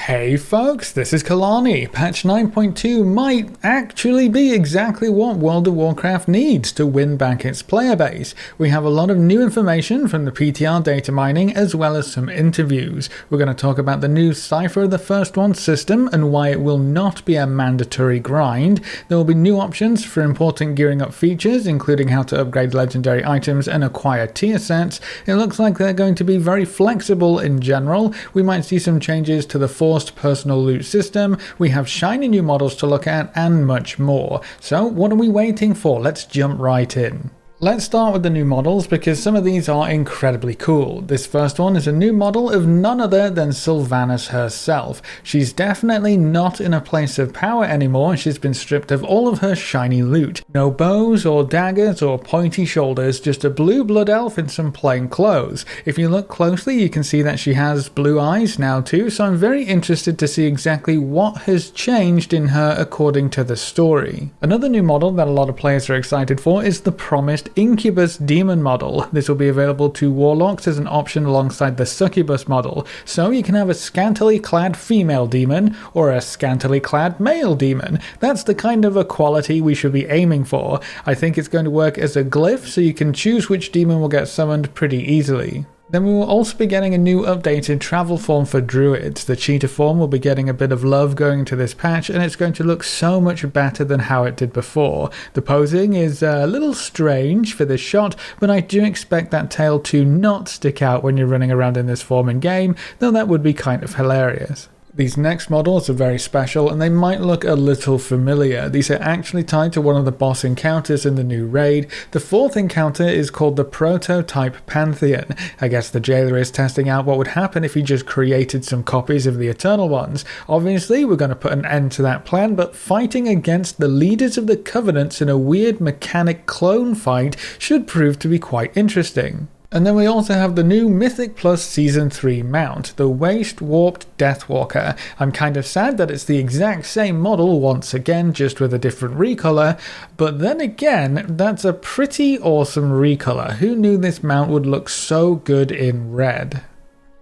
Hey folks, this is Kalani. Patch 9.2 might actually be exactly what World of Warcraft needs to win back its player base. We have a lot of new information from the PTR data mining as well as some interviews. We're going to talk about the new Cypher the First One system and why it will not be a mandatory grind. There will be new options for important gearing up features, including how to upgrade legendary items and acquire tier sets. It looks like they're going to be very flexible in general. We might see some changes to the forced personal loot system, we have shiny new models to look at, and much more. So what are we waiting for? Let's jump right in. Let's start with the new models because some of these are incredibly cool. This first one is a new model of none other than Sylvanas herself. She's definitely not in a place of power anymore. She's been stripped of all of her shiny loot. No bows or daggers or pointy shoulders, just a blue blood elf in some plain clothes. If you look closely you can see that she has blue eyes now too, so I'm very interested to see exactly what has changed in her according to the story. Another new model that a lot of players are excited for is the promised Incubus Demon model. This will be available to Warlocks as an option alongside the Succubus model, so you can have a scantily clad female demon or a scantily clad male demon. That's the kind of equality we should be aiming for. I think it's going to work as a glyph, so you can choose which demon will get summoned pretty easily. Then we will also be getting a new updated travel form for druids. The cheetah form will be getting a bit of love going into this patch, and it's going to look so much better than how it did before. The posing is a little strange for this shot, but I do expect that tail to not stick out when you're running around in this form in game, though that would be kind of hilarious. These next models are very special and they might look a little familiar. These are actually tied to one of the boss encounters in the new raid. The fourth encounter is called the Prototype Pantheon. I guess the jailer is testing out what would happen if he just created some copies of the Eternal Ones. Obviously we're going to put an end to that plan, but fighting against the leaders of the Covenants in a weird mechanic clone fight should prove to be quite interesting. And then we also have the new Mythic Plus Season 3 mount, the Waste Warped Deathwalker. I'm kind of sad that it's the exact same model once again, just with a different recolor, but then again, that's a pretty awesome recolor. Who knew this mount would look so good in red?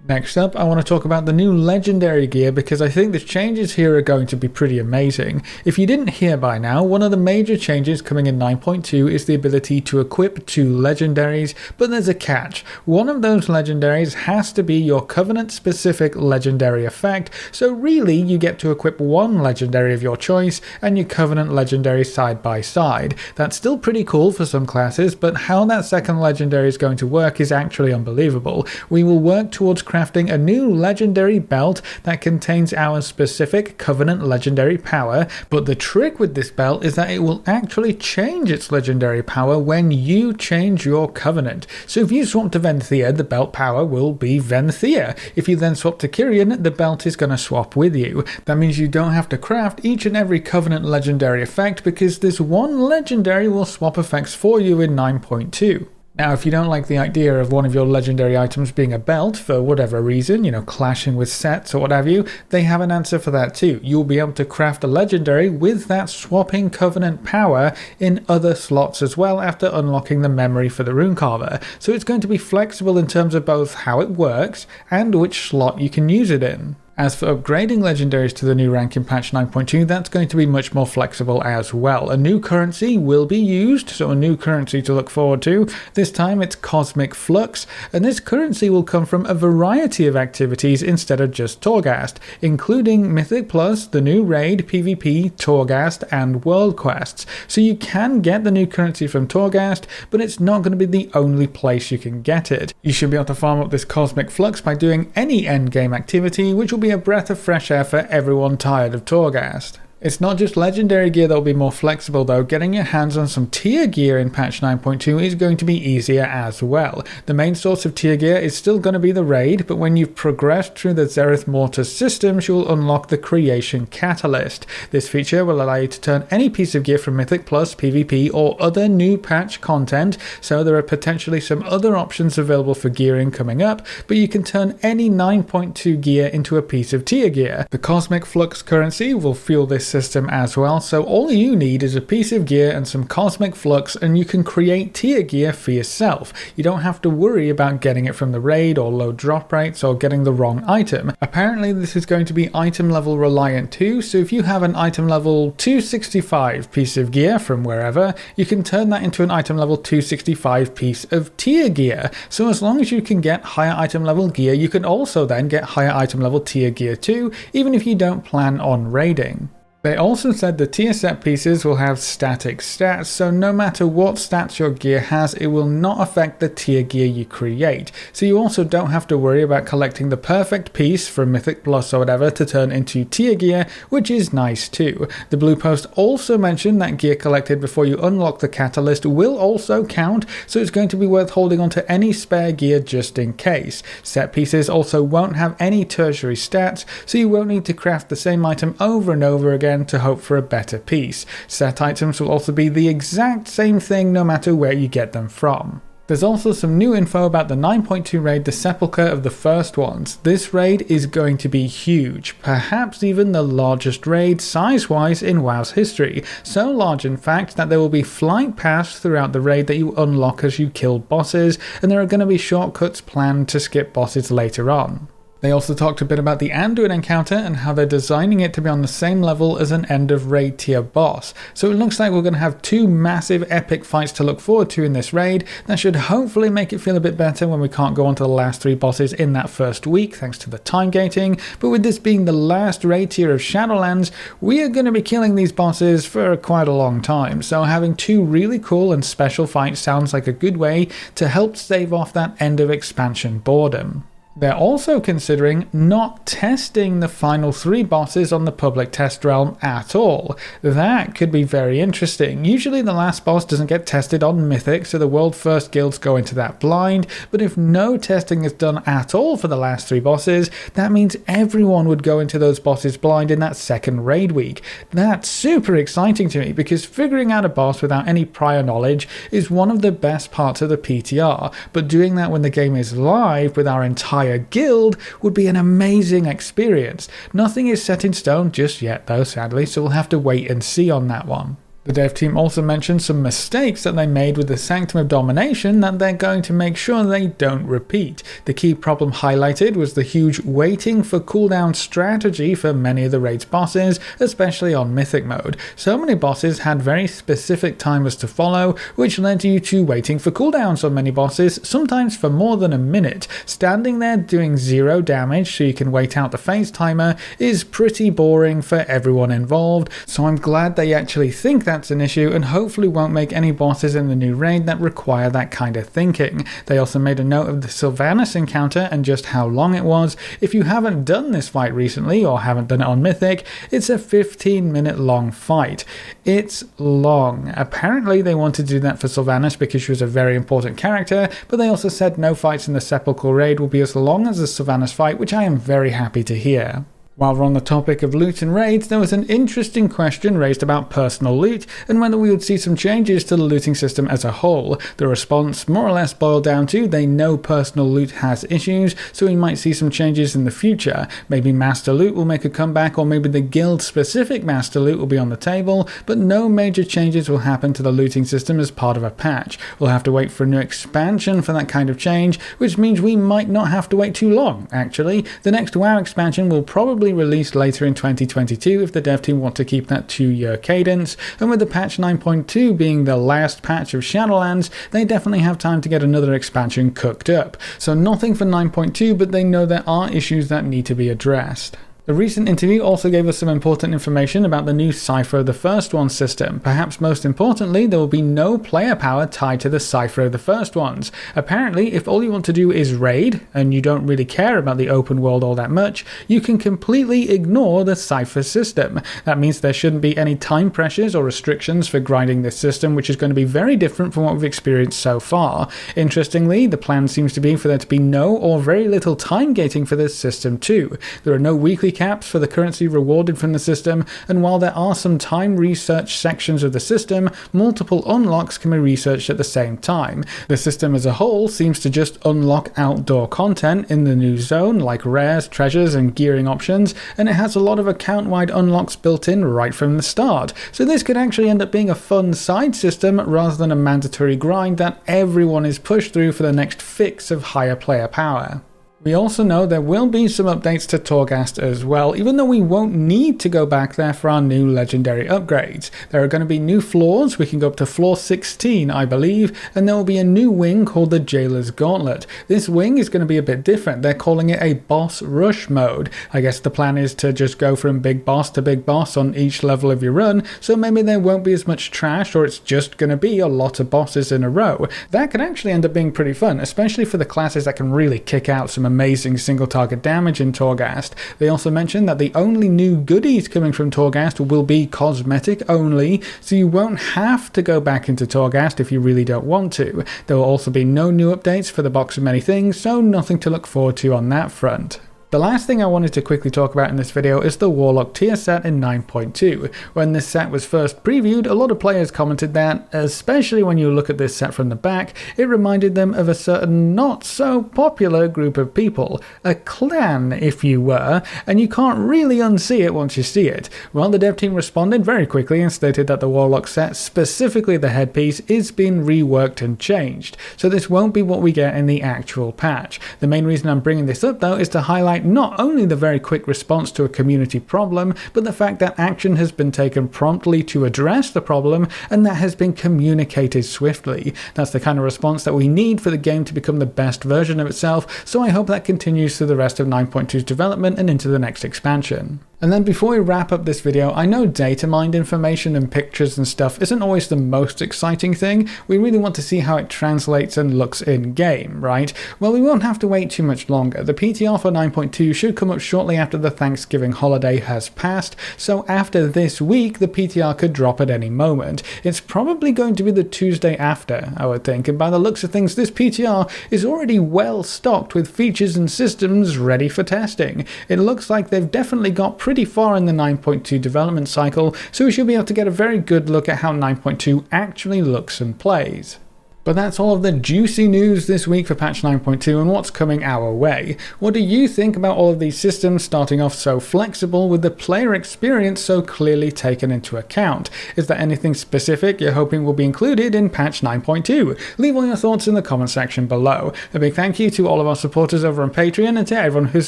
Next up, I want to talk about the new legendary gear because I think the changes here are going to be pretty amazing. If you didn't hear by now, one of the major changes coming in 9.2 is the ability to equip 2 legendaries, but there's a catch. One of those legendaries has to be your Covenant specific legendary effect, so really you get to equip one legendary of your choice and your Covenant legendary side by side. That's still pretty cool for some classes, but how that second legendary is going to work is actually unbelievable. We will work towards crafting a new legendary belt that contains our specific Covenant legendary power, but the trick with this belt is that it will actually change its legendary power when you change your Covenant. So if you swap to Venthea, the belt power will be Venthea. If you then swap to Kyrian, the belt is going to swap with you. That means you don't have to craft each and every Covenant legendary effect because this one legendary will swap effects for you in 9.2. Now, if you don't like the idea of one of your legendary items being a belt for whatever reason, clashing with sets or what have you, they have an answer for that too. You'll be able to craft a legendary with that swapping Covenant power in other slots as well after unlocking the memory for the Runecarver. So it's going to be flexible in terms of both how it works and which slot you can use it in. As for upgrading legendaries to the new rank in patch 9.2, that's going to be much more flexible as well. A new currency will be used, so a new currency to look forward to. This time it's Cosmic Flux, and this currency will come from a variety of activities instead of just Torghast, including Mythic Plus, the new raid, PvP, Torghast, and World Quests. So you can get the new currency from Torghast, but it's not going to be the only place you can get it. You should be able to farm up this Cosmic Flux by doing any endgame activity, which will be a breath of fresh air for everyone tired of Torghast. It's not just legendary gear that will be more flexible though. Getting your hands on some tier gear in patch 9.2 is going to be easier as well. The main source of tier gear is still going to be the raid, but when you've progressed through the Zereth Mortis systems, you'll unlock the Creation Catalyst. This feature will allow you to turn any piece of gear from Mythic Plus, PvP, or other new patch content, so there are potentially some other options available for gearing coming up, but you can turn any 9.2 gear into a piece of tier gear. The Cosmic Flux currency will fuel this system as well, so all you need is a piece of gear and some cosmic flux and you can create tier gear for yourself. You don't have to worry about getting it from the raid or low drop rates or getting the wrong item. Apparently this is going to be item level reliant too, so if you have an item level 265 piece of gear from wherever, you can turn that into an item level 265 piece of tier gear. So as long as you can get higher item level gear, you can also then get higher item level tier gear too, even if you don't plan on raiding. They also said the tier set pieces will have static stats, so no matter what stats your gear has, it will not affect the tier gear you create. So you also don't have to worry about collecting the perfect piece from Mythic Plus or whatever to turn into tier gear, which is nice too. The blue post also mentioned that gear collected before you unlock the catalyst will also count, so it's going to be worth holding onto any spare gear just in case. Set pieces also won't have any tertiary stats, so you won't need to craft the same item over and over again to hope for a better piece. Set items will also be the exact same thing no matter where you get them from. There's also some new info about the 9.2 raid, the Sepulchre of the First Ones. This raid is going to be huge, perhaps even the largest raid size-wise in WoW's history. So large in fact that there will be flight paths throughout the raid that you unlock as you kill bosses, and there are going to be shortcuts planned to skip bosses later on. They also talked a bit about the Anduin encounter and how they're designing it to be on the same level as an end of raid tier boss. So it looks like we're going to have two massive epic fights to look forward to in this raid. That should hopefully make it feel a bit better when we can't go on to the last 3 bosses in that first week thanks to the time gating. But with this being the last raid tier of Shadowlands, we are going to be killing these bosses for quite a long time. So having 2 really cool and special fights sounds like a good way to help stave off that end of expansion boredom. They're also considering not testing the final 3 bosses on the public test realm at all. That could be very interesting. Usually the last boss doesn't get tested on Mythic, so the world first guilds go into that blind, but if no testing is done at all for the last 3 bosses, that means everyone would go into those bosses blind in that second raid week. That's super exciting to me, because figuring out a boss without any prior knowledge is one of the best parts of the PTR, but doing that when the game is live with our entire guild would be an amazing experience. Nothing is set in stone just yet though, sadly, so we'll have to wait and see on that one. The dev team also mentioned some mistakes that they made with the Sanctum of Domination that they're going to make sure they don't repeat. The key problem highlighted was the huge waiting for cooldown strategy for many of the raid's bosses, especially on Mythic mode. So many bosses had very specific timers to follow, which led you to waiting for cooldowns on many bosses, sometimes for more than a minute. Standing there doing 0 damage so you can wait out the phase timer is pretty boring for everyone involved, so I'm glad they actually think that's an issue and hopefully won't make any bosses in the new raid that require that kind of thinking. They also made a note of the Sylvanas encounter and just how long it was. If you haven't done this fight recently or haven't done it on Mythic, it's a 15-minute long fight. It's long. Apparently they wanted to do that for Sylvanas because she was a very important character, but they also said no fights in the Sepulchre raid will be as long as the Sylvanas fight, which I am very happy to hear. While we're on the topic of loot and raids, there was an interesting question raised about personal loot and whether we would see some changes to the looting system as a whole. The response more or less boiled down to they know personal loot has issues, so we might see some changes in the future. Maybe master loot will make a comeback, or maybe the guild-specific master loot will be on the table, but no major changes will happen to the looting system as part of a patch. We'll have to wait for a new expansion for that kind of change, which means we might not have to wait too long, actually. The next WoW expansion will probably released later in 2022 if the dev team want to keep that 2-year cadence, and with the patch 9.2 being the last patch of Shadowlands, they definitely have time to get another expansion cooked up. So nothing for 9.2, but they know there are issues that need to be addressed. The recent interview also gave us some important information about the new Cypher of the First Ones system. Perhaps most importantly, there will be no player power tied to the Cypher of the First Ones. Apparently, if all you want to do is raid, and you don't really care about the open world all that much, you can completely ignore the Cypher system. That means there shouldn't be any time pressures or restrictions for grinding this system, which is going to be very different from what we've experienced so far. Interestingly, the plan seems to be for there to be no or very little time gating for this system too. There are no weekly caps for the currency rewarded from the system, and while there are some time research sections of the system, multiple unlocks can be researched at the same time. The system as a whole seems to just unlock outdoor content in the new zone, like rares, treasures, and gearing options, and it has a lot of account-wide unlocks built in right from the start. So this could actually end up being a fun side system rather than a mandatory grind that everyone is pushed through for the next fix of higher player power. We also know there will be some updates to Torghast as well, even though we won't need to go back there for our new legendary upgrades. There are going to be new floors. We can go up to floor 16, I believe, and there will be a new wing called the Jailer's Gauntlet. This wing is going to be a bit different. They're calling it a boss rush mode. I guess the plan is to just go from big boss to big boss on each level of your run, so maybe there won't be as much trash, or it's just going to be a lot of bosses in a row. That could actually end up being pretty fun, especially for the classes that can really kick out some amazing single target damage in Torghast. They also mentioned that the only new goodies coming from Torghast will be cosmetic only, so you won't have to go back into Torghast if you really don't want to. There will also be no new updates for the Box of Many Things, so nothing to look forward to on that front. The last thing I wanted to quickly talk about in this video is the Warlock tier set in 9.2. When this set was first previewed, a lot of players commented that, especially when you look at this set from the back, it reminded them of a certain not so popular group of people, a clan if you were, and you can't really unsee it once you see it. Well, the dev team responded very quickly and stated that the Warlock set, specifically the headpiece, is being reworked and changed, so this won't be what we get in the actual patch. The main reason I'm bringing this up though is to highlight not only the very quick response to a community problem, but the fact that action has been taken promptly to address the problem, and that has been communicated swiftly. That's the kind of response that we need for the game to become the best version of itself, so I hope that continues through the rest of 9.2's development and into the next expansion. And then before we wrap up this video, I know data mined information and pictures and stuff isn't always the most exciting thing. We really want to see how it translates and looks in game, right? Well, we won't have to wait too much longer. The PTR for 9.2 should come up shortly after the Thanksgiving holiday has passed, so after this week the PTR could drop at any moment. It's probably going to be the Tuesday after, I would think, and by the looks of things this PTR is already well stocked with features and systems ready for testing. It looks like they've definitely got pretty far in the 9.2 development cycle, so we should be able to get a very good look at how 9.2 actually looks and plays. But that's all of the juicy news this week for patch 9.2 and what's coming our way. What do you think about all of these systems starting off so flexible with the player experience so clearly taken into account? Is there anything specific you're hoping will be included in patch 9.2? Leave all your thoughts in the comment section below. A big thank you to all of our supporters over on Patreon and to everyone who's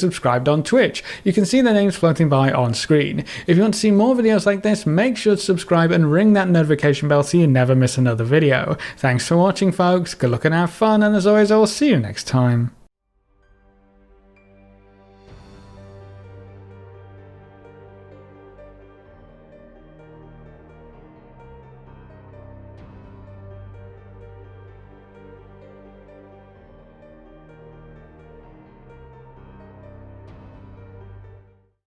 subscribed on Twitch. You can see their names floating by on screen. If you want to see more videos like this, make sure to subscribe and ring that notification bell so you never miss another video. Thanks for watching, folks. Good luck and have fun, and as always, I will see you next time.